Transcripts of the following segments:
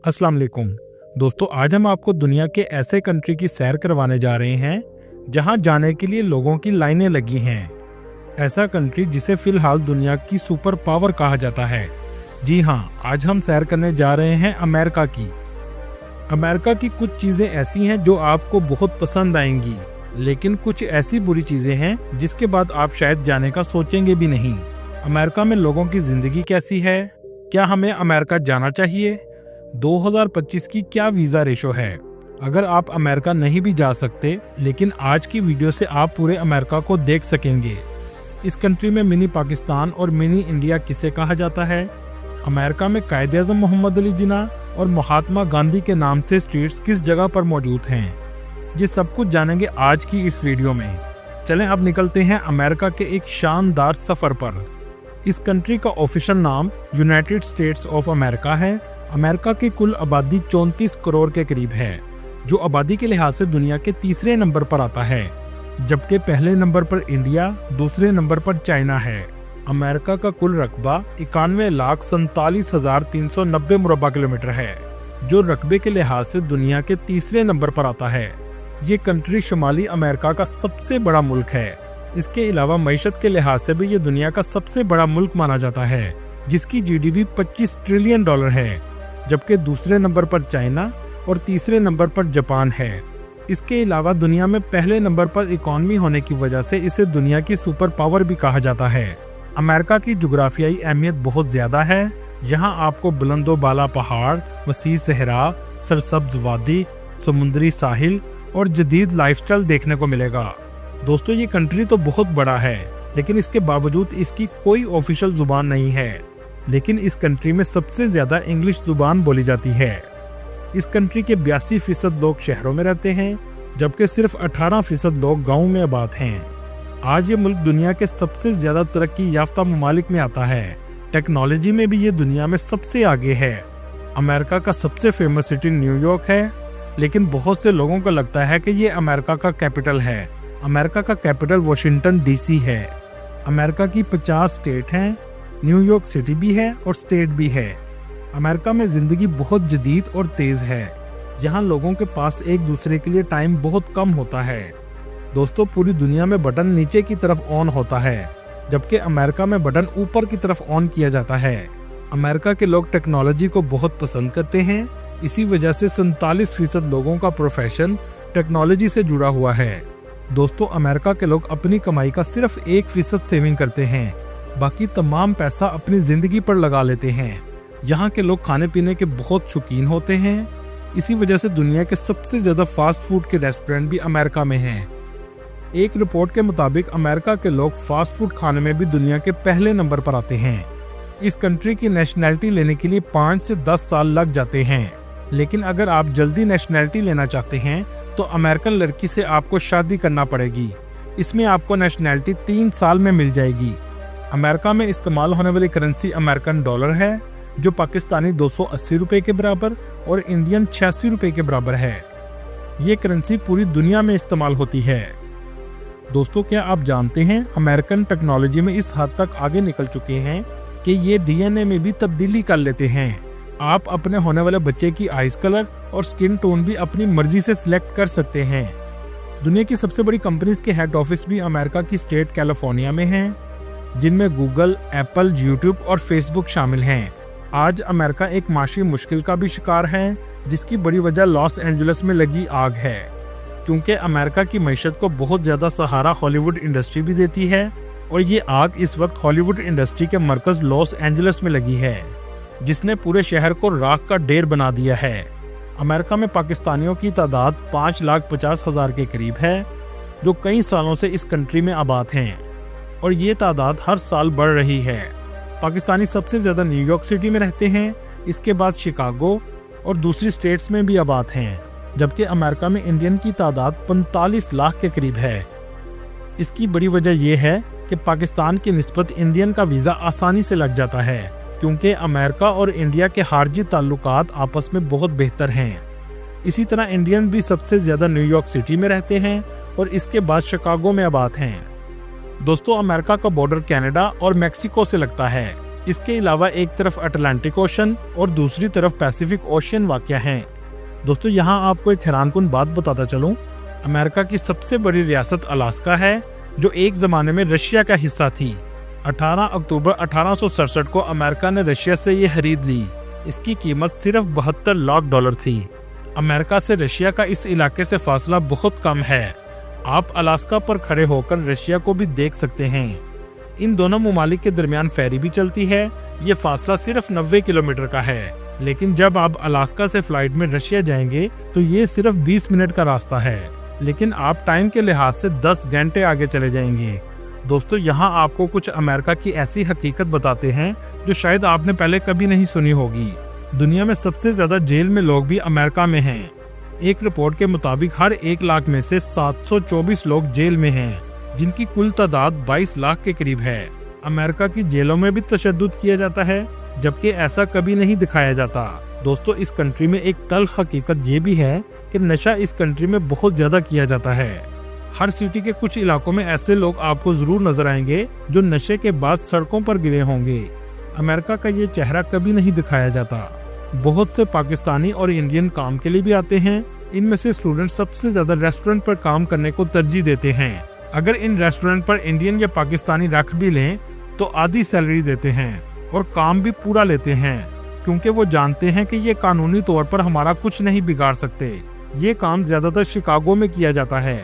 अस्सलाम वालेकुम दोस्तों, आज हम आपको दुनिया के ऐसे कंट्री की सैर करवाने जा रहे हैं जहां जाने के लिए लोगों की लाइनें लगी हैं। ऐसा कंट्री जिसे फिलहाल दुनिया की सुपर पावर कहा जाता है। जी हां, आज हम सैर करने जा रहे हैं अमेरिका की। अमेरिका की कुछ चीज़ें ऐसी हैं जो आपको बहुत पसंद आएंगी, लेकिन कुछ ऐसी बुरी चीज़ें हैं जिसके बाद आप शायद जाने का सोचेंगे भी नहीं। अमेरिका में लोगों की ज़िंदगी कैसी है? क्या हमें अमेरिका जाना चाहिए? 2025 की क्या वीज़ा रेशो है? अगर आप अमेरिका नहीं भी जा सकते, लेकिन आज की वीडियो से आप पूरे अमेरिका को देख सकेंगे। इस कंट्री में मिनी पाकिस्तान और मिनी इंडिया किसे कहा जाता है? अमेरिका में कायदे आज़म मोहम्मद अली जिन्ना और महात्मा गांधी के नाम से स्ट्रीट्स किस जगह पर मौजूद हैं? ये सब कुछ जानेंगे आज की इस वीडियो में। चलें अब निकलते हैं अमेरिका के एक शानदार सफ़र पर। इस कंट्री का ऑफिशियल नाम यूनाइटेड स्टेट्स ऑफ अमेरिका है। अमेरिका की कुल आबादी 34 करोड़ के करीब है, जो आबादी के लिहाज से दुनिया के तीसरे नंबर पर आता है, जबकि पहले नंबर पर इंडिया, दूसरे नंबर पर चाइना है। अमेरिका का कुल रकबा 91,47,390 मुरब्बा किलोमीटर है, जो रकबे के लिहाज से दुनिया के तीसरे नंबर पर आता है। ये कंट्री शुमाली अमेरिका का सबसे बड़ा मुल्क है। इसके अलावा मईशत के लिहाज से भी ये दुनिया का सबसे बड़ा मुल्क माना जाता है, जिसकी जीडीपी $25 ट्रिलियन है, जबकि दूसरे नंबर पर चाइना और तीसरे नंबर पर जापान है। इसके अलावा दुनिया में पहले नंबर पर इकॉनमी होने की वजह से इसे दुनिया की सुपर पावर भी कहा जाता है। अमेरिका की जुग्राफियाई अहमियत बहुत ज़्यादा है। यहाँ आपको बुलंदो बाला पहाड़, वसी सहरा, सरसब्ज वादी, समुद्री साहिल और जदीद लाइफस्टाइल देखने को मिलेगा। दोस्तों, ये कंट्री तो बहुत बड़ा है, लेकिन इसके बावजूद इसकी कोई ऑफिशियल जुबान नहीं है। लेकिन इस कंट्री में सबसे ज़्यादा इंग्लिश जुबान बोली जाती है। इस कंट्री के 82% लोग शहरों में रहते हैं, जबकि सिर्फ 18% लोग गाँव में आबाद हैं। आज ये मुल्क दुनिया के सबसे ज़्यादा तरक्की याफ्ता ममालिक में आता है। टेक्नोलॉजी में भी ये दुनिया में सबसे आगे है। अमेरिका का सबसे फेमस सिटी न्यूयॉर्क है, लेकिन बहुत से लोगों को लगता है कि ये अमेरिका का कैपिटल है। अमेरिका का कैपिटल वाशिंगटन डीसी है। अमेरिका की 50 स्टेट हैं, न्यूयॉर्क सिटी भी है और स्टेट भी है। अमेरिका में ज़िंदगी बहुत जदीद और तेज़ है। यहाँ लोगों के पास एक दूसरे के लिए टाइम बहुत कम होता है। दोस्तों, पूरी दुनिया में बटन नीचे की तरफ ऑन होता है, जबकि अमेरिका में बटन ऊपर की तरफ ऑन किया जाता है। अमेरिका के लोग टेक्नोलॉजी को बहुत पसंद करते हैं। इसी वजह से 47% लोगों का प्रोफेशन टेक्नोलॉजी से जुड़ा हुआ है। दोस्तों, अमेरिका के लोग अपनी कमाई का सिर्फ 1% सेविंग करते हैं, बाकी तमाम पैसा अपनी ज़िंदगी पर लगा लेते हैं। यहाँ के लोग खाने पीने के बहुत शौकीन होते हैं। इसी वजह से दुनिया के सबसे ज़्यादा फास्ट फूड के रेस्टोरेंट भी अमेरिका में हैं। एक रिपोर्ट के मुताबिक अमेरिका के लोग फास्ट फूड खाने में भी दुनिया के पहले नंबर पर आते हैं। इस कंट्री की नेशनैलिटी लेने के लिए 5 से 10 साल लग जाते हैं, लेकिन अगर आप जल्दी नेशनैलिटी लेना चाहते हैं तो अमेरिकन लड़की से आपको शादी करना पड़ेगी। इसमें आपको नेशनैलिटी 3 साल में मिल जाएगी। अमेरिका में इस्तेमाल होने वाली करेंसी अमेरिकन डॉलर है, जो पाकिस्तानी 280 रुपये के बराबर और इंडियन 86 रुपये के बराबर है। ये करेंसी पूरी दुनिया में इस्तेमाल होती है। दोस्तों, क्या आप जानते हैं अमेरिकन टेक्नोलॉजी में इस हद तक आगे निकल चुके हैं कि ये डीएनए में भी तब्दीली कर लेते हैं। आप अपने होने वाले बच्चे की आइज कलर और स्किन टोन भी अपनी मर्जी से सिलेक्ट कर सकते हैं। दुनिया की सबसे बड़ी कंपनीज के हेड ऑफिस भी अमेरिका की स्टेट कैलिफोर्निया में हैं, जिनमें गूगल, एप्पल, यूट्यूब और फेसबुक शामिल हैं। आज अमेरिका एक माशी मुश्किल का भी शिकार है, जिसकी बड़ी वजह लॉस एंजलिस में लगी आग है, क्योंकि अमेरिका की मईशत को बहुत ज़्यादा सहारा हॉलीवुड इंडस्ट्री भी देती है, और ये आग इस वक्त हॉलीवुड इंडस्ट्री के मरकज़ लॉस एंजलिस में लगी है, जिसने पूरे शहर को राख का ढेर बना दिया है। अमेरिका में पाकिस्तानियों की तादाद 5,50,000 के करीब है, जो कई सालों से इस कंट्री में आबाद हैं, और ये तादाद हर साल बढ़ रही है। पाकिस्तानी सबसे ज़्यादा न्यूयॉर्क सिटी में रहते हैं, इसके बाद शिकागो और दूसरी स्टेट्स में भी आबाद हैं, जबकि अमेरिका में इंडियन की तादाद 45 लाख के करीब है। इसकी बड़ी वजह यह है कि पाकिस्तान की निस्बत इंडियन का वीज़ा आसानी से लग जाता है, क्योंकि अमेरिका और इंडिया के खारजी ताल्लुकात आपस में बहुत बेहतर हैं। इसी तरह इंडियन भी सबसे ज़्यादा न्यूयॉर्क सिटी में रहते हैं और इसके बाद शिकागो में आबाद हैं। दोस्तों, अमेरिका का बॉर्डर कनाडा और मेक्सिको से लगता है। इसके अलावा एक तरफ अटलांटिक ओशन और दूसरी तरफ पैसिफिक ओशन वाक़या है। दोस्तों यहाँ आपको एक हैरानकुन बात बताता चलूं, अमेरिका की सबसे बड़ी रियासत अलास्का है, जो एक ज़माने में रशिया का हिस्सा थी। 18 अक्टूबर 1867 को अमेरिका ने रशिया से ये खरीद ली। इसकी कीमत सिर्फ $72 लाख थी। अमेरिका से रशिया का इस इलाके से फासला बहुत कम है। आप अलास्का पर खड़े होकर रशिया को भी देख सकते हैं। इन दोनों ममालिक के दरमियान फेरी भी चलती है। ये फासला सिर्फ 90 किलोमीटर का है, लेकिन जब आप अलास्का से फ्लाइट में रशिया जाएंगे तो ये सिर्फ 20 मिनट का रास्ता है, लेकिन आप टाइम के लिहाज से 10 घंटे आगे चले जाएंगे। दोस्तों यहाँ आपको कुछ अमेरिका की ऐसी हकीकत बताते हैं जो शायद आपने पहले कभी नहीं सुनी होगी। दुनिया में सबसे ज़्यादा जेल में लोग भी अमेरिका में हैं। एक रिपोर्ट के मुताबिक हर 1 लाख में से 724 लोग जेल में हैं, जिनकी कुल तादाद 22 लाख के करीब है। अमेरिका की जेलों में भी तशद्दुद किया जाता है, जबकि ऐसा कभी नहीं दिखाया जाता। दोस्तों इस कंट्री में एक तल्ख हकीकत ये भी है कि नशा इस कंट्री में बहुत ज़्यादा किया जाता है। हर सिटी के कुछ इलाकों में ऐसे लोग आपको ज़रूर नजर आएंगे जो नशे के बाद सड़कों पर गिरे होंगे। अमेरिका का ये चेहरा कभी नहीं दिखाया जाता। बहुत से पाकिस्तानी और इंडियन काम के लिए भी आते हैं। इनमें से स्टूडेंट सबसे ज़्यादा रेस्टोरेंट पर काम करने को तरजीह देते हैं। अगर इन रेस्टोरेंट पर इंडियन या पाकिस्तानी रख भी लें तो आधी सैलरी देते हैं और काम भी पूरा लेते हैं, क्योंकि वो जानते हैं कि ये कानूनी तौर पर हमारा कुछ नहीं बिगाड़ सकते। ये काम ज़्यादातर शिकागो में किया जाता है।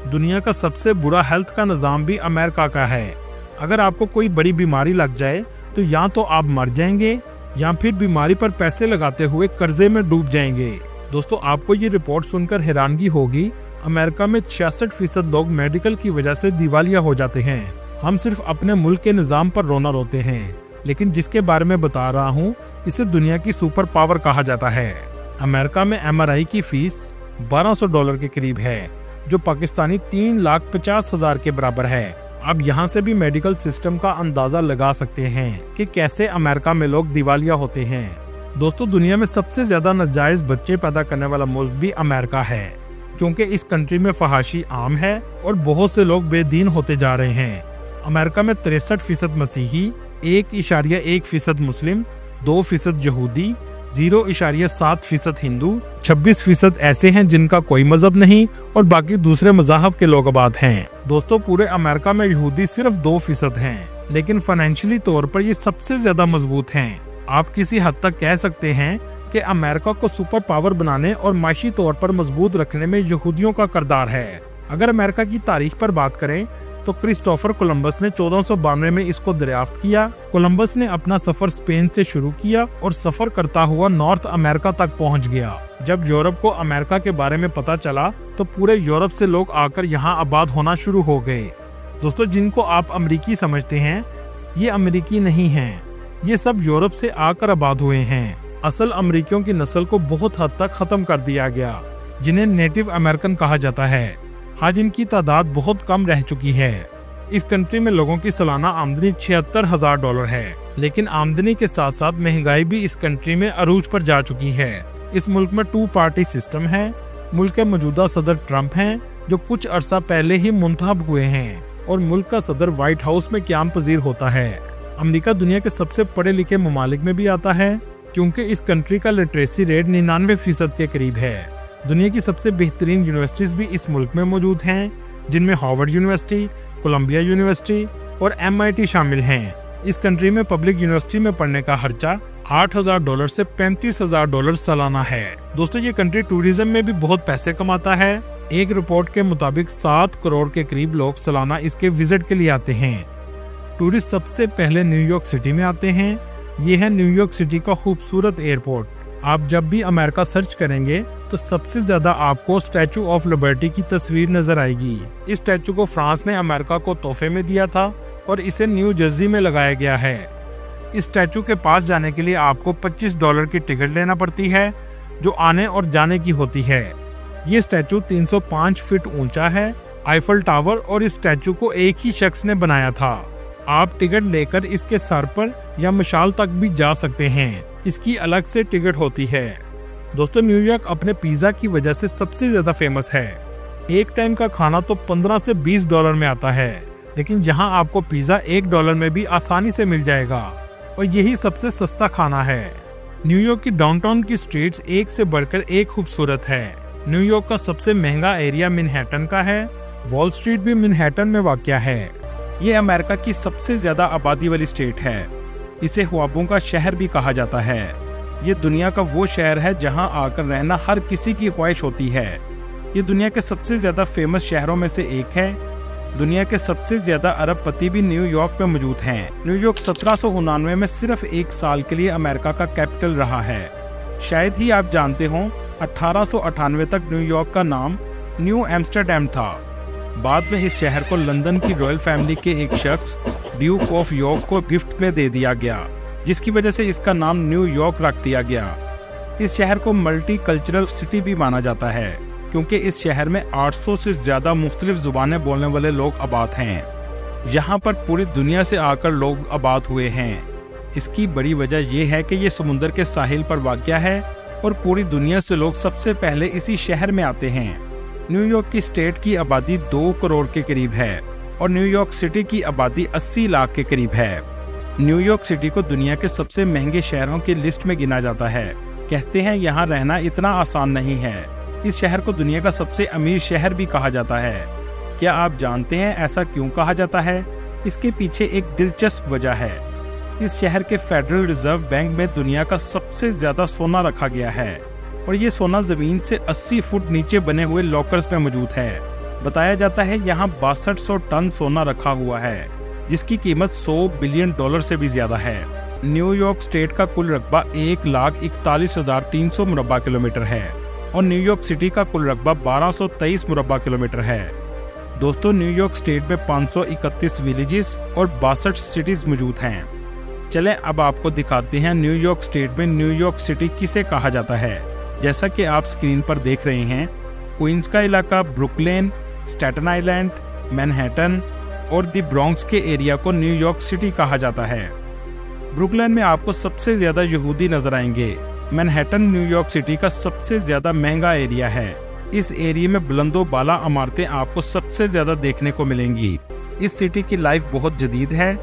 दुनिया का सबसे बुरा हेल्थ का निज़ाम भी अमेरिका का है। अगर आपको कोई बड़ी बीमारी लग जाए तो या तो आप मर जाएंगे या फिर बीमारी पर पैसे लगाते हुए कर्जे में डूब जाएंगे। दोस्तों आपको ये रिपोर्ट सुनकर हैरानगी होगी, अमेरिका में 66% लोग मेडिकल की वजह से दिवालिया हो जाते हैं। हम सिर्फ अपने मुल्क के निज़ाम पर रोना रोते हैं, लेकिन जिसके बारे में बता रहा हूँ इसे दुनिया की सुपर पावर कहा जाता है। अमेरिका में MRI की फीस $1200 के करीब है, जो पाकिस्तानी 3,50,000 के बराबर है। अब यहाँ से भी मेडिकल सिस्टम का अंदाजा लगा सकते हैं कि कैसे अमेरिका में लोग दिवालिया होते हैं। दोस्तों दुनिया में सबसे ज्यादा नाजायज बच्चे पैदा करने वाला मुल्क भी अमेरिका है, क्योंकि इस कंट्री में फहाशी आम है और बहुत से लोग बेदीन होते जा रहे हैं। अमेरिका में 63% मसीही, 1.1% मुस्लिम, 2% यहूदी, 0.7% हिंदू, 26% ऐसे हैं जिनका कोई मजहब नहीं और बाकी दूसरे मज़ाहब के लोग आबाद हैं। दोस्तों पूरे अमेरिका में यहूदी सिर्फ 2% हैं, लेकिन फाइनेंशियली तौर पर ये सबसे ज्यादा मजबूत हैं। आप किसी हद तक कह सकते हैं कि अमेरिका को सुपर पावर बनाने और माशी तौर पर मजबूत रखने में यहूदियों का किरदार है। अगर अमेरिका की तारीख पर बात करें तो क्रिस्टोफर कोलंबस ने 1492 में इसको दरियाफ्त किया। कोलंबस ने अपना सफर स्पेन से शुरू किया और सफर करता हुआ नॉर्थ अमेरिका तक पहुंच गया। जब यूरोप को अमेरिका के बारे में पता चला तो पूरे यूरोप से लोग आकर यहाँ आबाद होना शुरू हो गए। दोस्तों जिनको आप अमेरिकी समझते हैं ये अमेरिकी नहीं हैं, ये सब यूरोप से आकर आबाद हुए हैं। असल अमेरिकियों की नस्ल को बहुत हद तक खत्म कर दिया गया, जिन्हें नेटिव अमेरिकन कहा जाता है। आज इनकी तादाद बहुत कम रह चुकी है। इस कंट्री में लोगों की सालाना आमदनी $76,000 है, लेकिन आमदनी के साथ साथ महंगाई भी इस कंट्री में अरूज पर जा चुकी है। इस मुल्क में 2 पार्टी सिस्टम है। मुल्क के मौजूदा सदर ट्रंप हैं, जो कुछ अरसा पहले ही मुंतखब हुए हैं, और मुल्क का सदर व्हाइट हाउस में क़याम पजीर होता है। अमेरिका दुनिया के सबसे पढ़े लिखे ममालिक में भी आता है, क्योंकि इस कंट्री का लिटरेसी रेट 99% के करीब है। दुनिया की सबसे बेहतरीन यूनिवर्सिटीज़ भी इस मुल्क में मौजूद हैं, जिनमें हार्वर्ड यूनिवर्सिटी, कोलंबिया यूनिवर्सिटी और MIT शामिल हैं। इस कंट्री में पब्लिक यूनिवर्सिटी में पढ़ने का खर्चा $8,000 से $35,000 सालाना है। दोस्तों ये कंट्री टूरिज्म में भी बहुत पैसे कमाता है। एक रिपोर्ट के मुताबिक 7 करोड़ के करीब लोग सालाना इसके विजिट के लिए आते हैं। टूरिस्ट सबसे पहले न्यूयॉर्क सिटी में आते हैं। ये है न्यूयॉर्क सिटी का खूबसूरत एयरपोर्ट। आप जब भी अमेरिका सर्च करेंगे तो सबसे ज्यादा आपको स्टैचू ऑफ लिबर्टी की तस्वीर नजर आएगी। इस स्टैचू को फ्रांस ने अमेरिका को तोहफे में दिया था और इसे न्यू जर्सी में लगाया गया है। इस स्टैचू के पास जाने के लिए आपको $25 की टिकट लेना पड़ती है, जो आने और जाने की होती है। ये स्टैचू 305 फीट ऊंचा है। आईफल टावर और इस स्टैचू को एक ही शख्स ने बनाया था। आप टिकट लेकर इसके सर पर या मशाल तक भी जा सकते हैं। इसकी अलग से टिकट होती है। दोस्तों न्यूयॉर्क अपने पिज़्ज़ा की वजह से सबसे ज़्यादा फेमस है। एक टाइम का खाना तो $15 से $20 में आता है, लेकिन यहाँ आपको पिज़्ज़ा $1 में भी आसानी से मिल जाएगा। और यही सबसे सस्ता खाना है। न्यूयॉर्क की डाउनटाउन की स्ट्रीट्स एक से बढ़कर एक खूबसूरत है। न्यूयॉर्क का सबसे महंगा एरिया मैनहट्टन का है। वॉल स्ट्रीट भी मैनहट्टन में वाक़या है। ये अमेरिका की सबसे ज्यादा आबादी वाली स्टेट है। इसे ख्वाबों का शहर भी कहा जाता है। ये दुनिया का वो शहर है जहां आकर रहना हर किसी की ख्वाहिश होती है। ये दुनिया के सबसे ज्यादा फेमस शहरों में से एक है। दुनिया के सबसे ज्यादा अरबपति भी न्यूयॉर्क में मौजूद हैं। न्यूयॉर्क 1799 में सिर्फ एक साल के लिए अमेरिका का कैपिटल रहा है। शायद ही आप जानते हो 1898 तक न्यूयॉर्क का नाम न्यू एम्स्टरडैम था। बाद में इस शहर को लंदन की रॉयल फैमिली के एक शख्स ड्यूक ऑफ यॉर्क को गिफ्ट में दे दिया गया, जिसकी वजह से इसका नाम न्यूयॉर्क रख दिया गया। इस शहर को मल्टी कल्चरल सिटी भी माना जाता है, क्योंकि इस शहर में 800 से ज्यादा मुख्तलिफ जुबानें बोलने वाले लोग आबाद हैं। यहाँ पर पूरी दुनिया से आकर लोग आबाद हुए हैं। इसकी बड़ी वजह यह है कि ये समुंदर के साहिल पर वाक़या है और पूरी दुनिया से लोग सबसे पहले इसी शहर में आते हैं। न्यूयॉर्क की स्टेट की आबादी 2 करोड़ के करीब है और न्यूयॉर्क सिटी की आबादी 80 लाख के करीब है। न्यूयॉर्क सिटी को दुनिया के सबसे महंगे शहरों की लिस्ट में गिना जाता है। कहते हैं यहाँ रहना इतना आसान नहीं है। इस शहर को दुनिया का सबसे अमीर शहर भी कहा जाता है। क्या आप जानते हैं ऐसा क्यों कहा जाता है? इसके पीछे एक दिलचस्प वजह है। इस शहर के फेडरल रिजर्व बैंक में दुनिया का सबसे ज्यादा सोना रखा गया है और ये सोना जमीन से 80 फुट नीचे बने हुए लॉकर्स में मौजूद है। बताया जाता है यहाँ 6200 टन सोना रखा हुआ है, जिसकी कीमत $100 बिलियन से भी ज्यादा है। न्यूयॉर्क स्टेट का कुल रकबा 1,41,300 मुरब्बा किलोमीटर है और न्यूयॉर्क सिटी का कुल रकबा 1223 मुरब्बा किलोमीटर है। दोस्तों, न्यूयॉर्क स्टेट में 531 विलेजेस और 62 सिटीज मौजूद हैं। चलें अब आपको दिखाते हैं न्यूयॉर्क स्टेट में न्यूयॉर्क सिटी किसे कहा जाता है। जैसा कि आप स्क्रीन पर देख रहे हैं, क्वींस का इलाका, ब्रुकलिन, स्टैटन आइलैंड, मैनहट्टन और द ब्रॉन्क्स के एरिया को न्यूयॉर्क सिटी कहा जाता है। ब्रुकलिन में आपको सबसे ज्यादा यहूदी नजर आएंगे। मैनहट्टन न्यूयॉर्क सिटी का सबसे ज्यादा महंगा एरिया है। इस एरिया में बुलंदो बाला इमारतें आपको सबसे ज्यादा देखने को मिलेंगी। इस सिटी की लाइफ बहुत जदीद है।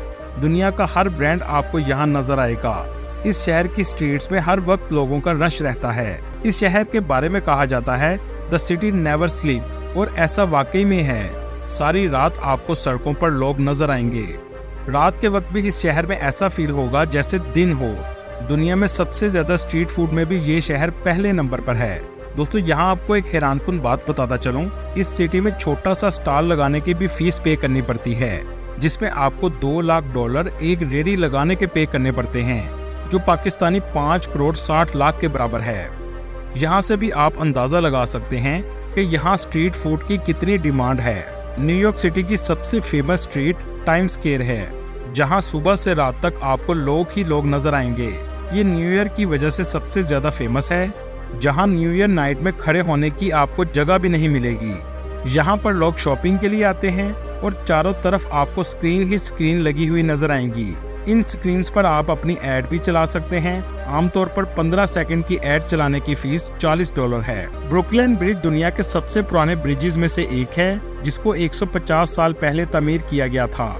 दुनिया का हर ब्रांड आपको यहाँ नजर आएगा। इस शहर की स्ट्रीट्स में हर वक्त लोगों का रश रहता है। इस शहर के बारे में कहा जाता है द सिटी नेवर स्लीप, और ऐसा वाकई में है। सारी रात आपको सड़कों पर लोग नजर आएंगे। रात के वक्त भी इस शहर में ऐसा फील होगा जैसे दिन हो। दुनिया में सबसे ज्यादा स्ट्रीट फूड में भी ये शहर पहले नंबर पर है। दोस्तों, यहाँ आपको एक हैरानकुन बात बताता चलूं, इस सिटी में छोटा सा स्टॉल लगाने की भी फीस पे करनी पड़ती है, जिसमें आपको $2 लाख एक रेडी लगाने के पे करने पड़ते हैं, जो पाकिस्तानी 5 करोड़ 60 लाख के बराबर है। यहाँ से भी आप अंदाजा लगा सकते हैं कि यहाँ स्ट्रीट फूड की कितनी डिमांड है। न्यूयॉर्क सिटी की सबसे फेमस स्ट्रीट टाइम्स स्क्वायर है, जहाँ सुबह से रात तक आपको लोग ही लोग नजर आएंगे। ये न्यू ईयर की वजह से सबसे ज्यादा फेमस है, जहाँ न्यू ईयर नाइट में खड़े होने की आपको जगह भी नहीं मिलेगी। यहाँ पर लोग शॉपिंग के लिए आते हैं और चारों तरफ आपको स्क्रीन ही स्क्रीन लगी हुई नजर आएंगी। इन स्क्रीन्स पर आप अपनी ऐड भी चला सकते हैं। आमतौर पर 15 सेकंड की ऐड चलाने की फीस $40 है। ब्रुकलिन ब्रिज दुनिया के सबसे पुराने ब्रिजेस में से एक है, जिसको 150 साल पहले तामीर किया गया था,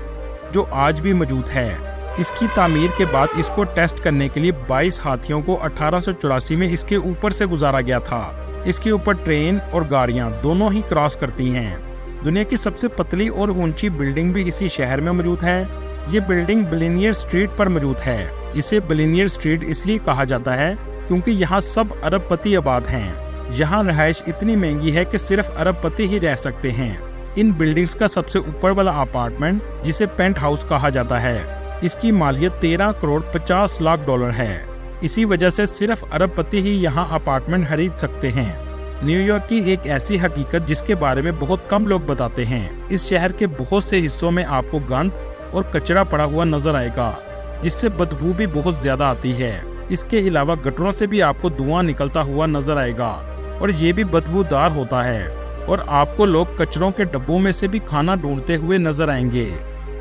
जो आज भी मौजूद है। इसकी तामीर के बाद इसको टेस्ट करने के लिए 22 हाथियों को 1884 में इसके ऊपर से गुजारा गया था। इसके ऊपर ट्रेन और गाड़ियां दोनों ही क्रॉस करती हैं। दुनिया की सबसे पतली और ऊंची बिल्डिंग भी इसी शहर में मौजूद है। ये बिल्डिंग बिलियनियर स्ट्रीट पर मौजूद है। इसे बिलियनियर स्ट्रीट इसलिए कहा जाता है क्योंकि यहाँ सब अरबपति आबाद हैं। यहाँ रहायश इतनी महंगी है कि सिर्फ अरबपति ही रह सकते हैं। इन बिल्डिंग्स का सबसे ऊपर वाला अपार्टमेंट, जिसे पेंट हाउस कहा जाता है, इसकी मालियत $13 करोड़ 50 लाख है। इसी वजह से सिर्फ अरबपति ही यहाँ अपार्टमेंट खरीद सकते हैं। न्यूयॉर्क की एक ऐसी हकीकत जिसके बारे में बहुत कम लोग बताते हैं, इस शहर के बहुत से हिस्सों में आपको गंद और कचरा पड़ा हुआ नजर आएगा, जिससे बदबू भी बहुत ज्यादा आती है। इसके अलावा गटरों से भी आपको धुआं निकलता हुआ नजर आएगा और ये भी बदबूदार होता है, और आपको लोग कचरों के डब्बों में से भी खाना ढूंढते हुए नजर आएंगे।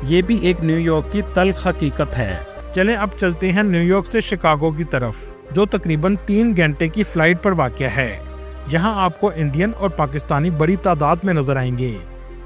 ये भी एक न्यूयॉर्क की तल्ख हकीकत है। चलें अब चलते हैं न्यूयॉर्क से शिकागो की तरफ, जो तकरीबन 3 घंटे की फ्लाइट पर वाक़या है। यहाँ आपको इंडियन और पाकिस्तानी बड़ी तादाद में नजर आएंगे।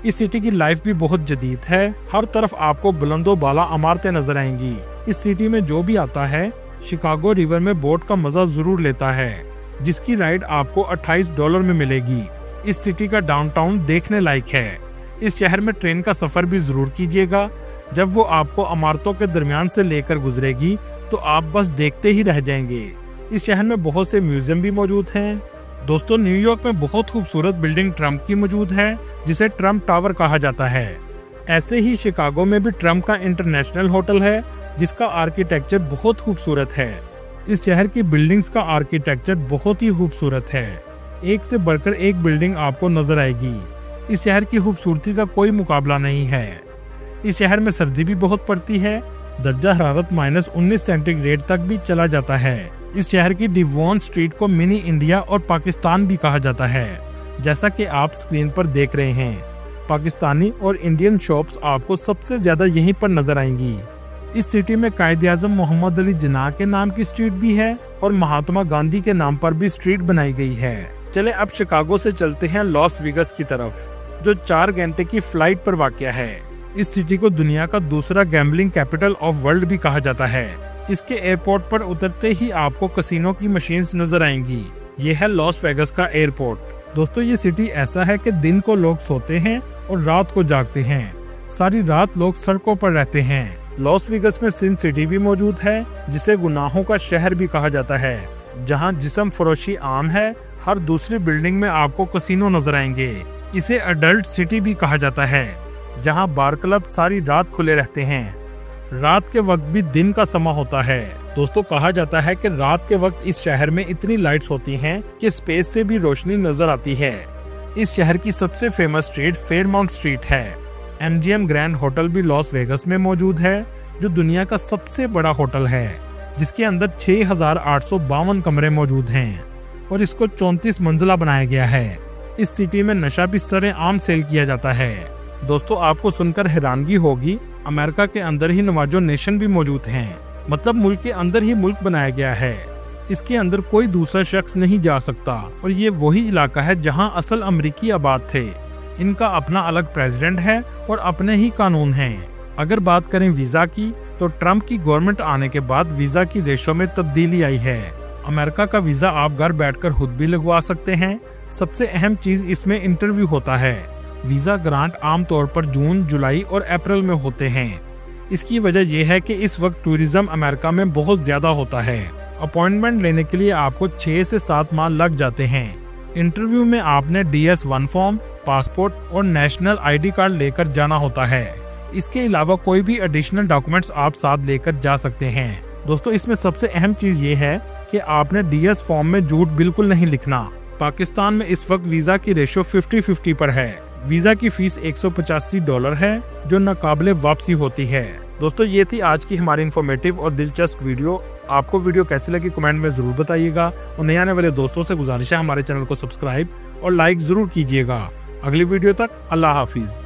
इस सिटी की लाइफ भी बहुत जदीद है। हर तरफ आपको बुलंदो बाला इमारतें नजर आएंगी। इस सिटी में जो भी आता है शिकागो रिवर में बोट का मजा जरूर लेता है, जिसकी राइड आपको $28 में मिलेगी। इस सिटी का डाउनटाउन देखने लायक है। इस शहर में ट्रेन का सफर भी जरूर कीजिएगा। जब वो आपको इमारतों के दरमियान से लेकर गुजरेगी तो आप बस देखते ही रह जाएंगे। इस शहर में बहुत से म्यूजियम भी मौजूद हैं। दोस्तों, न्यूयॉर्क में बहुत खूबसूरत बिल्डिंग ट्रम्प की मौजूद है, जिसे ट्रम्प टावर कहा जाता है। ऐसे ही शिकागो में भी ट्रम्प का इंटरनेशनल होटल है, जिसका आर्किटेक्चर बहुत खूबसूरत है। इस शहर की बिल्डिंग्स का आर्किटेक्चर बहुत ही खूबसूरत है। एक से बढ़कर एक बिल्डिंग आपको नजर आएगी। इस शहर की खूबसूरती का कोई मुकाबला नहीं है। इस शहर में सर्दी भी बहुत पड़ती है। दर्जा हरारत -19 सेंटीग्रेड तक भी चला जाता है। इस शहर की डिवॉन स्ट्रीट को मिनी इंडिया और पाकिस्तान भी कहा जाता है। जैसा कि आप स्क्रीन पर देख रहे हैं, पाकिस्तानी और इंडियन शॉप्स आपको सबसे ज्यादा यहीं पर नजर आएंगी। इस सिटी में कायद-ए-आज़म मोहम्मद अली जिन्नाह के नाम की स्ट्रीट भी है और महात्मा गांधी के नाम पर भी स्ट्रीट बनाई गई है। चले अब शिकागो से चलते हैं लॉस वेगस की तरफ, जो 4 घंटे की फ्लाइट पर वाक़या है। इस सिटी को दुनिया का दूसरा गैम्बलिंग कैपिटल ऑफ वर्ल्ड भी कहा जाता है। इसके एयरपोर्ट पर उतरते ही आपको कसिनो की मशीन्स नजर आएंगी। ये है लॉस वेगस का एयरपोर्ट। दोस्तों, ये सिटी ऐसा है कि दिन को लोग सोते हैं और रात को जागते हैं। सारी रात लोग सड़कों पर रहते हैं। लॉस वेगस में सिन सिटी भी मौजूद है, जिसे गुनाहों का शहर भी कहा जाता है, जहां जिस्म फरोशी आम है। हर दूसरी बिल्डिंग में आपको कसिनो नजर आएंगे। इसे अडल्ट सिटी भी कहा जाता है, जहां बार क्लब सारी रात खुले रहते हैं। रात के वक्त भी दिन का समा होता है। दोस्तों, कहा जाता है कि रात के वक्त इस शहर में इतनी लाइट्स होती हैं कि स्पेस से भी रोशनी नजर आती है। इस शहर की सबसे फेमस स्ट्रीट फेयरमाउंट स्ट्रीट है। MGM ग्रैंड होटल भी लॉस वेगस में मौजूद है, जो दुनिया का सबसे बड़ा होटल है, जिसके अंदर 6852 कमरे मौजूद हैं और इसको 34 मंजिला बनाया गया है। इस सिटी में नशा भी सरेआम सेल किया जाता है। दोस्तों, आपको सुनकर हैरानगी होगी, अमेरिका के अंदर ही नवाजो नेशन भी मौजूद हैं। मतलब मुल्क के अंदर ही मुल्क बनाया गया है। इसके अंदर कोई दूसरा शख्स नहीं जा सकता और ये वही इलाका है जहां असल अमरीकी आबाद थे। इनका अपना अलग प्रेसिडेंट है और अपने ही कानून हैं। अगर बात करें वीजा की, तो ट्रम्प की गवर्नमेंट आने के बाद वीजा की रेशो में तब्दीली आई है। अमेरिका का वीजा आप घर बैठकर खुद भी लगवा सकते हैं। सबसे अहम चीज इसमें इंटरव्यू होता है। वीजा ग्रांट आमतौर पर जून, जुलाई और अप्रैल में होते हैं। इसकी वजह यह है कि इस वक्त टूरिज्म अमेरिका में बहुत ज्यादा होता है। अपॉइंटमेंट लेने के लिए आपको 6 से 7 माह लग जाते हैं। इंटरव्यू में आपने DS1 फॉर्म, पासपोर्ट और नेशनल ID कार्ड लेकर जाना होता है। इसके अलावा कोई भी एडिशनल डॉक्यूमेंट्स आप साथ लेकर जा सकते हैं। दोस्तों, इसमें सबसे अहम चीज ये है कि आपने DS फॉर्म में झूठ बिल्कुल नहीं लिखना। पाकिस्तान में इस वक्त वीजा की रेशो 50-50 पर है। वीजा की फीस $185 है, जो नाकाबिले वापसी होती है। दोस्तों, ये थी आज की हमारी इन्फॉर्मेटिव और दिलचस्प वीडियो। आपको वीडियो कैसी लगी कमेंट में जरूर बताइएगा और नए आने वाले दोस्तों से गुजारिश है हमारे चैनल को सब्सक्राइब और लाइक जरूर कीजिएगा। अगली वीडियो तक अल्लाह हाफिज।